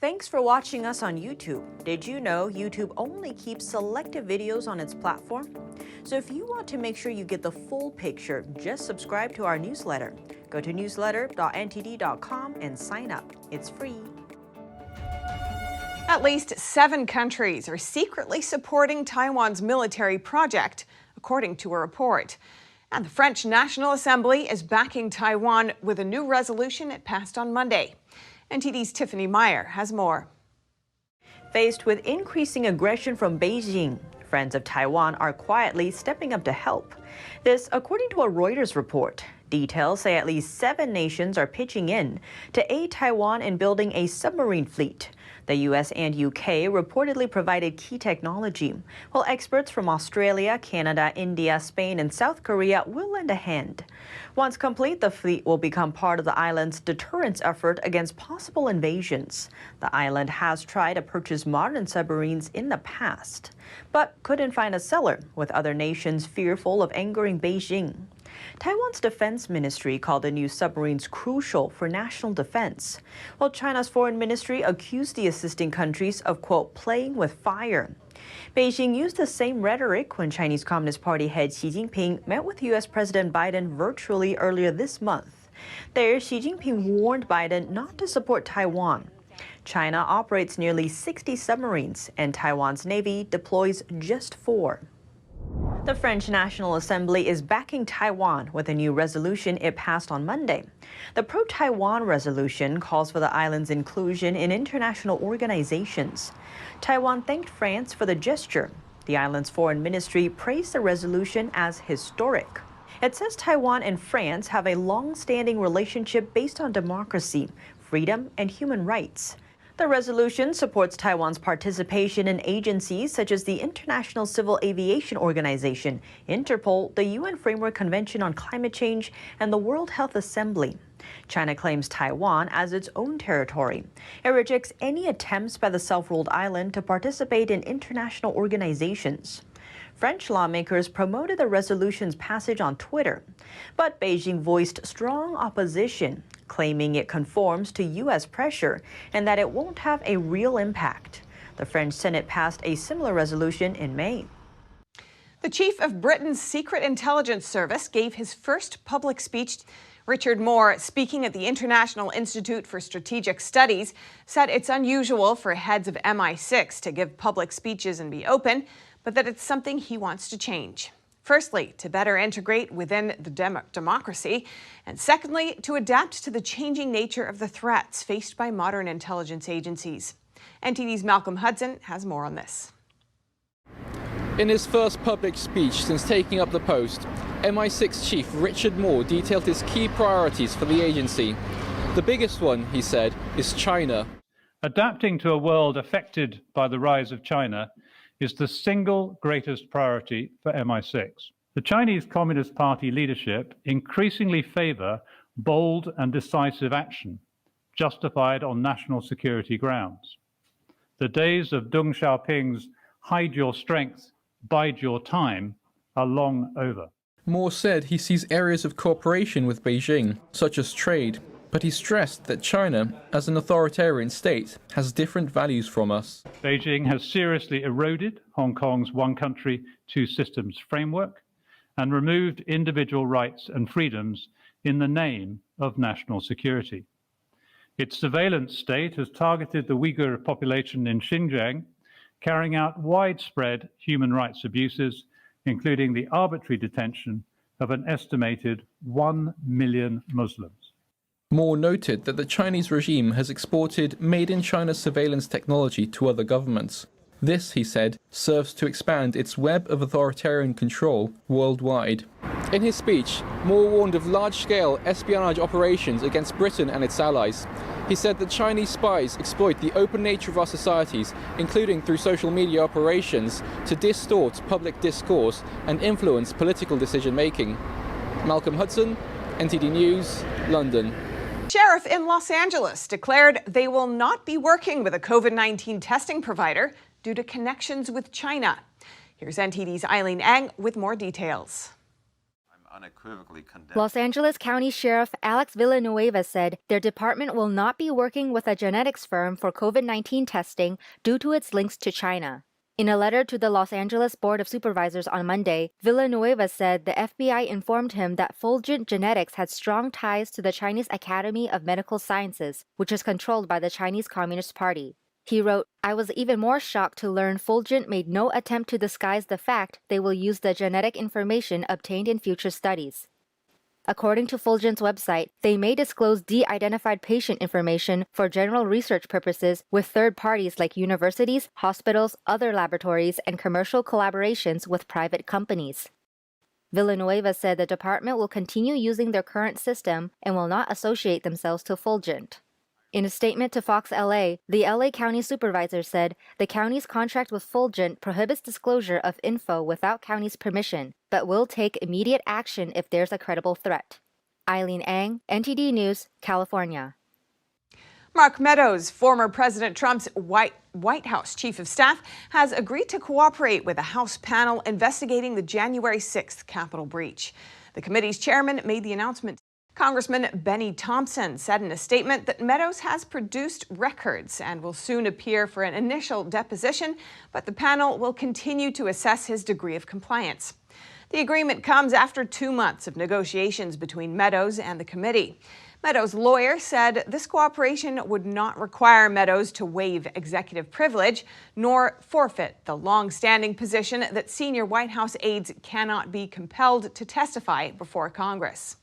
Thanks for watching us on YouTube. Did you know YouTube only keeps selective videos on its platform? So if you want to make sure you get the full picture, just subscribe to our newsletter. Go to newsletter.ntd.com and sign up. It's free. At least 7 countries are secretly supporting Taiwan's military project, according to a report. And the French National Assembly is backing Taiwan with a new resolution it passed on Monday. NTD's Tiffany Meyer has more. Faced with increasing aggression from Beijing, friends of Taiwan are quietly stepping up to help. This, according to a Reuters report. Details say at least 7 nations are pitching in to aid Taiwan in building a submarine fleet. The U.S. and U.K. reportedly provided key technology, while experts from Australia, Canada, India, Spain, and South Korea will lend a hand. Once complete, the fleet will become part of the island's deterrence effort against possible invasions. The island has tried to purchase modern submarines in the past, but couldn't find a seller, with other nations fearful of angering Beijing. Taiwan's defense ministry called the new submarines crucial for national defense, while China's foreign ministry accused the assisting countries of, quote, playing with fire. Beijing used the same rhetoric when Chinese Communist Party head Xi Jinping met with U.S. President Biden virtually earlier this month. There, Xi Jinping warned Biden not to support Taiwan. China operates nearly 60 submarines, and Taiwan's Navy deploys just 4. The French National Assembly is backing Taiwan with a new resolution it passed on Monday. The pro-Taiwan resolution calls for the island's inclusion in international organizations. Taiwan thanked France for the gesture. The island's foreign ministry praised the resolution as historic. It says Taiwan and France have a long-standing relationship based on democracy, freedom, and human rights. The resolution supports Taiwan's participation in agencies such as the International Civil Aviation Organization, Interpol, the UN Framework Convention on Climate Change, and the World Health Assembly. China claims Taiwan as its own territory. It rejects any attempts by the self-ruled island to participate in international organizations. French lawmakers promoted the resolution's passage on Twitter, but Beijing voiced strong opposition, claiming it conforms to U.S. pressure and that it won't have a real impact. The French Senate passed a similar resolution in May. The chief of Britain's Secret Intelligence Service gave his first public speech. Richard Moore, speaking at the International Institute for Strategic Studies, said it's unusual for heads of MI6 to give public speeches and be open, but that it's something he wants to change. Firstly, to better integrate within the democracy, and secondly, to adapt to the changing nature of the threats faced by modern intelligence agencies. NTD's Malcolm Hudson has more on this. In his first public speech since taking up the post, MI6 Chief Richard Moore detailed his key priorities for the agency. The biggest one, he said, is China. Adapting to a world affected by the rise of China is the single greatest priority for MI6. The Chinese Communist Party leadership increasingly favor bold and decisive action, justified on national security grounds. The days of Deng Xiaoping's hide your strength, bide your time are long over. Moore said he sees areas of cooperation with Beijing, such as trade, but he stressed that China, as an authoritarian state, has different values from us. Beijing has seriously eroded Hong Kong's one country, two systems framework and removed individual rights and freedoms in the name of national security. Its surveillance state has targeted the Uyghur population in Xinjiang, carrying out widespread human rights abuses, including the arbitrary detention of an estimated 1 million Muslims. Moore noted that the Chinese regime has exported made-in-China surveillance technology to other governments. This, he said, serves to expand its web of authoritarian control worldwide. In his speech, Moore warned of large-scale espionage operations against Britain and its allies. He said that Chinese spies exploit the open nature of our societies, including through social media operations, to distort public discourse and influence political decision-making. Malcolm Hudson, NTD News, London. Sheriff in Los Angeles declared they will not be working with a COVID-19 testing provider due to connections with China. Here's NTD's Eileen Ang with more details. unequivocally condemn. Los Angeles County Sheriff Alex Villanueva said their department will not be working with a genetics firm for COVID-19 testing due to its links to China. In a letter to the Los Angeles Board of Supervisors on Monday, Villanueva said the FBI informed him that Fulgent Genetics had strong ties to the Chinese Academy of Medical Sciences, which is controlled by the Chinese Communist Party. He wrote, "I was even more shocked to learn Fulgent made no attempt to disguise the fact they will use the genetic information obtained in future studies." According to Fulgent's website, they may disclose de-identified patient information for general research purposes with third parties like universities, hospitals, other laboratories, and commercial collaborations with private companies. Villanueva said the department will continue using their current system and will not associate themselves to Fulgent. In a statement to Fox LA, the LA County Supervisor said the county's contract with Fulgent prohibits disclosure of info without county's permission, but will take immediate action if there's a credible threat. Eileen Ang, NTD News, California. Mark Meadows, former President Trump's White House Chief of Staff, has agreed to cooperate with a House panel investigating the January 6th Capitol breach. The committee's chairman made the announcement. Congressman Benny Thompson said in a statement that Meadows has produced records and will soon appear for an initial deposition, but the panel will continue to assess his degree of compliance. The agreement comes after 2 months of negotiations between Meadows and the committee. Meadows' lawyer said this cooperation would not require Meadows to waive executive privilege, nor forfeit the long-standing position that senior White House aides cannot be compelled to testify before Congress.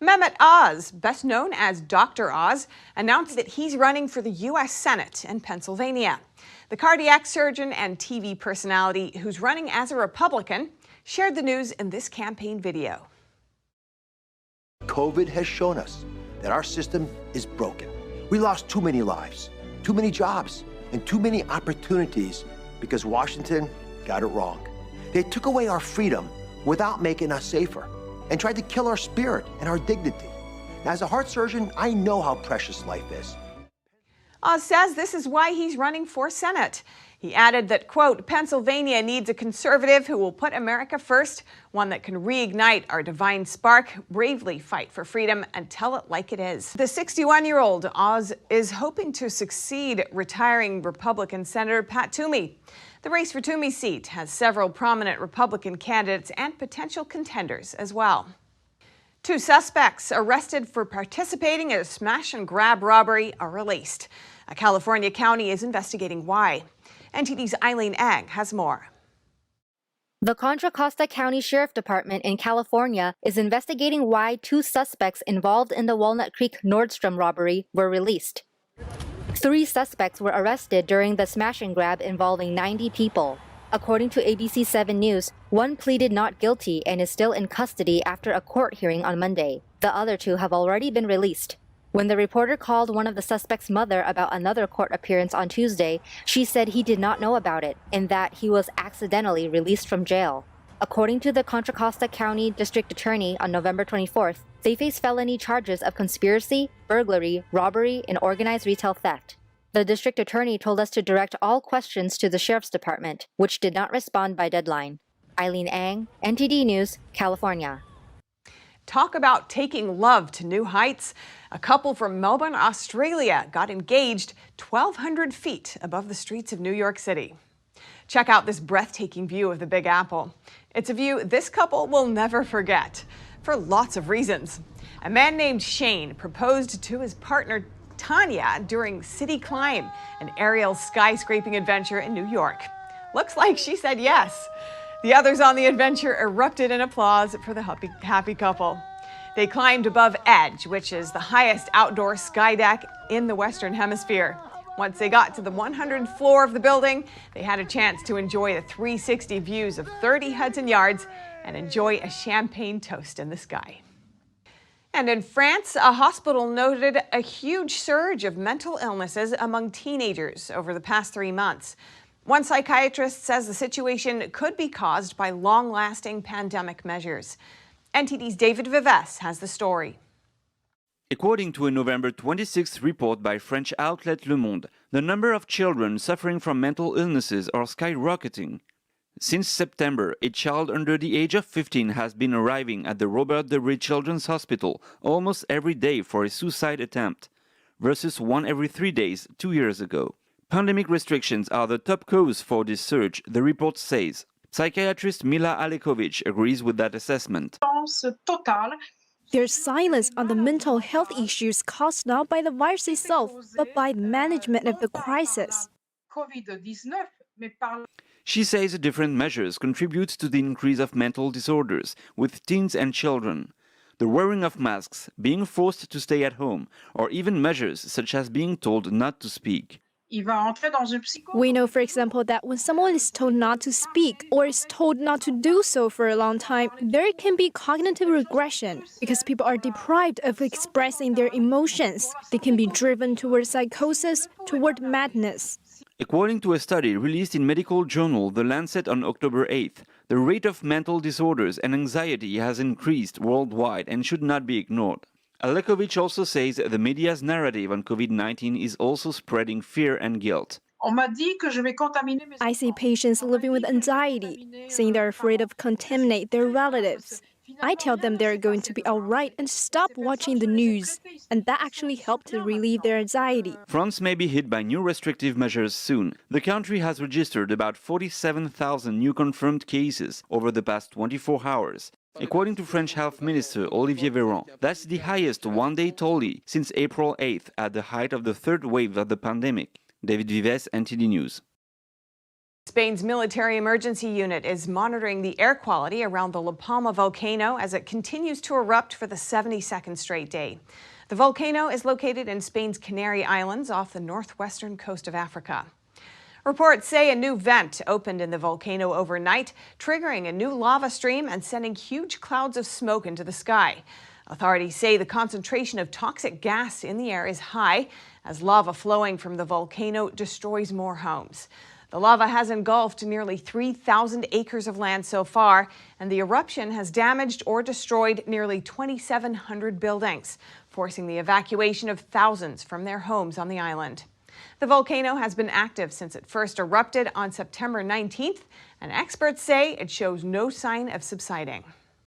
Mehmet Oz, best known as Dr. Oz, announced that he's running for the U.S. Senate in Pennsylvania. The cardiac surgeon and TV personality, who's running as a Republican, shared the news in this campaign video. COVID has shown us that our system is broken. We lost too many lives, too many jobs, and too many opportunities because Washington got it wrong. They took away our freedom without making us safer, and tried to kill our spirit and our dignity. As a heart surgeon, I know how precious life is. Oz says this is why he's running for Senate. He added that, quote, Pennsylvania needs a conservative who will put America first, one that can reignite our divine spark, bravely fight for freedom, and tell it like it is. The 61-year-old Oz is hoping to succeed retiring Republican Senator Pat Toomey. The race for Toomey's seat has several prominent Republican candidates and potential contenders as well. 2 suspects arrested for participating in a smash-and-grab robbery are released. A California county is investigating why. NTD's Eileen Ang has more. The Contra Costa County Sheriff Department in California is investigating why 2 suspects involved in the Walnut Creek Nordstrom robbery were released. 3 suspects were arrested during the smash-and-grab involving 90 people. According to ABC 7 News, 1 pleaded not guilty and is still in custody after a court hearing on Monday. The other 2 have already been released. When the reporter called one of the suspects' mother about another court appearance on Tuesday, she said he did not know about it and that he was accidentally released from jail. According to the Contra Costa County District Attorney on November 24th, they face felony charges of conspiracy, burglary, robbery, and organized retail theft. The district attorney told us to direct all questions to the Sheriff's Department, which did not respond by deadline. Eileen Ang, NTD News, California. Talk about taking love to new heights. A couple from Melbourne, Australia got engaged 1,200 feet above the streets of New York City. Check out this breathtaking view of the Big Apple. It's a view this couple will never forget, for lots of reasons. A man named Shane proposed to his partner Tanya during City Climb, an aerial skyscraping adventure in New York. Looks like she said yes. The others on the adventure erupted in applause for the happy couple. They climbed above Edge, which is the highest outdoor sky deck in the Western Hemisphere. Once they got to the 100th floor of the building, they had a chance to enjoy the 360 views of 30 Hudson Yards and enjoy a champagne toast in the sky. And in France, a hospital noted a huge surge of mental illnesses among teenagers over the past 3 months. One psychiatrist says the situation could be caused by long-lasting pandemic measures. NTD's David Vives has the story. According to a November 26th report by French outlet Le Monde, the number of children suffering from mental illnesses are skyrocketing. Since September, a child under the age of 15 has been arriving at the Robert Debré Children's Hospital almost every day for a suicide attempt, versus one every 3 days 2 years ago. Pandemic restrictions are the top cause for this surge, the report says. Psychiatrist Mila Alekovic agrees with that assessment. There's silence on the mental health issues caused not by the virus itself, but by management of the crisis. She says different measures contribute to the increase of mental disorders with teens and children. The wearing of masks, being forced to stay at home, or even measures such as being told not to speak. We know, for example, that when someone is told not to speak or is told not to do so for a long time, there can be cognitive regression because people are deprived of expressing their emotions. They can be driven toward psychosis, toward madness. According to a study released in medical journal The Lancet on October 8th, the rate of mental disorders and anxiety has increased worldwide and should not be ignored. Alekovic also says the media's narrative on COVID-19 is also spreading fear and guilt. I see patients living with anxiety, saying they're afraid of contaminate their relatives. I tell them they're going to be all right and stop watching the news, and that actually helped to relieve their anxiety. France may be hit by new restrictive measures soon. The country has registered about 47,000 new confirmed cases over the past 24 hours. According to French Health Minister Olivier Véran, that's the highest one-day tally since April 8th at the height of the third wave of the pandemic. David Vives, NTD News. Spain's military emergency unit is monitoring the air quality around the La Palma volcano as it continues to erupt for the 72nd straight day. The volcano is located in Spain's Canary Islands off the northwestern coast of Africa. Reports say a new vent opened in the volcano overnight, triggering a new lava stream and sending huge clouds of smoke into the sky. Authorities say the concentration of toxic gas in the air is high as lava flowing from the volcano destroys more homes. The lava has engulfed nearly 3,000 acres of land so far, and the eruption has damaged or destroyed nearly 2,700 buildings, forcing the evacuation of thousands from their homes on the island. The volcano has been active since it first erupted on September 19th, and experts say it shows no sign of subsiding.